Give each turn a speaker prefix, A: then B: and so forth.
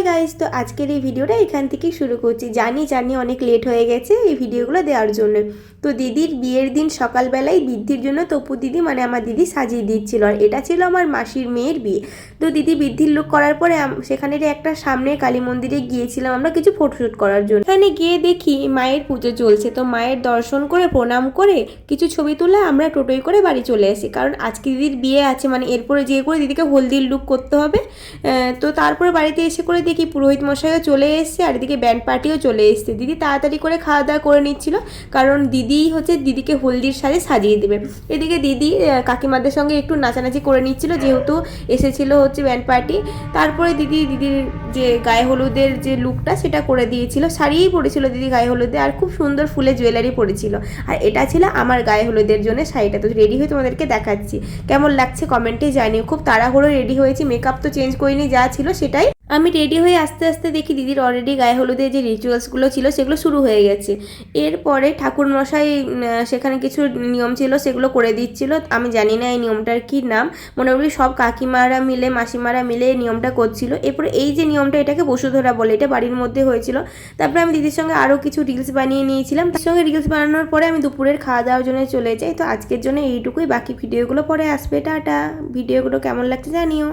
A: Hi guys, তো আজকের এই ভিডিওটা এখান থেকেই শুরু করছি। জানি অনেক লেট হয়ে গেছে এই ভিডিওগুলো দেওয়ার জন্য। তো দিদির বিয়ের দিন সকালবেলায় বৃদ্ধির জন্য তপু দিদি মানে আমার দিদি সাজিয়ে দিচ্ছিল, আর এটা ছিল আমার মাসির মেয়ের বিয়ে। তো দিদি বৃদ্ধির লুক করার পরে সেখানে একটা সামনে কালী মন্দিরে গিয়েছিলাম আমরা কিছু ফটোশ্যুট করার জন্য। এখানে গিয়ে দেখি মায়ের পুজো চলছে, তো মায়ের দর্শন করে প্রণাম করে কিছু ছবি তুলে আমরা টোটোয় করে বাড়ি চলে আসি, কারণ আজকে দিদির বিয়ে আছে, মানে এরপরে যে করে দিদিকে হলদির লুক করতে হবে। তো তারপরে বাড়িতে এসে করে দেখি পুরোহিত মশাইও চলে এসছে, আর এদিকে ব্যান্ড পার্টিও চলে এসছে। দিদি তাড়াতাড়ি করে খাওয়া দাওয়া করে নিচ্ছিল, কারণ দিদিই হচ্ছে দিদিকে হলদির সাজে সাজিয়ে দেবে। এদিকে দিদি কাকিমাদের সঙ্গে একটু নাচানাচি করে নিচ্ছিল, যেহেতু এসেছিল হচ্ছে ব্যান্ড পার্টি। তারপরে দিদির যে গায়ে হলুদের যে লুকটা সেটা করে দিয়েছিল, শাড়িই পরেছিল দিদি গায়ে হলুদে, আর খুব সুন্দর ফুলের জুয়েলারি পরেছিল। আর এটা ছিল আমার গায়ে হলুদের জন্য শাড়িটা। তো রেডি হয়ে তোমাদেরকে দেখাচ্ছি, কেমন লাগছে কমেন্টে জানিও। খুব তাড়াহুড়ো রেডি হয়েছি, মেকআপ তো চেঞ্জ করিনি, যা ছিল সেটাই। আমি রেডি হয়ে আস্তে আস্তে দেখি দিদির অলরেডি গায়ে হলুদের যে রিচুয়ালসগুলো ছিল সেগুলো শুরু হয়ে গেছে। এরপরে ঠাকুরমশাই সেখানে কিছু নিয়ম ছিল সেগুলো করে দিচ্ছিল। আমি জানি না এই নিয়মটার কি নাম, মনে করি সব কাকিমারা মিলে মাসিমারা মিলে এই নিয়মটা করছিল। এরপরে এই যে নিয়মটা, এটাকে বসুধরা বলে, এটা বাড়ির মধ্যে হয়েছিল। তারপরে আমি দিদির সঙ্গে আরও কিছু রিলস বানিয়ে নিয়েছিলাম। তার সঙ্গে রিলস বানানোর পরে আমি দুপুরের খাওয়া দাওয়ার জন্য চলে যাই। তো আজকের জন্য এইটুকুই, বাকি ভিডিওগুলো পরে আসবে। টাটা। ভিডিওগুলো কেমন লাগছে জানিও।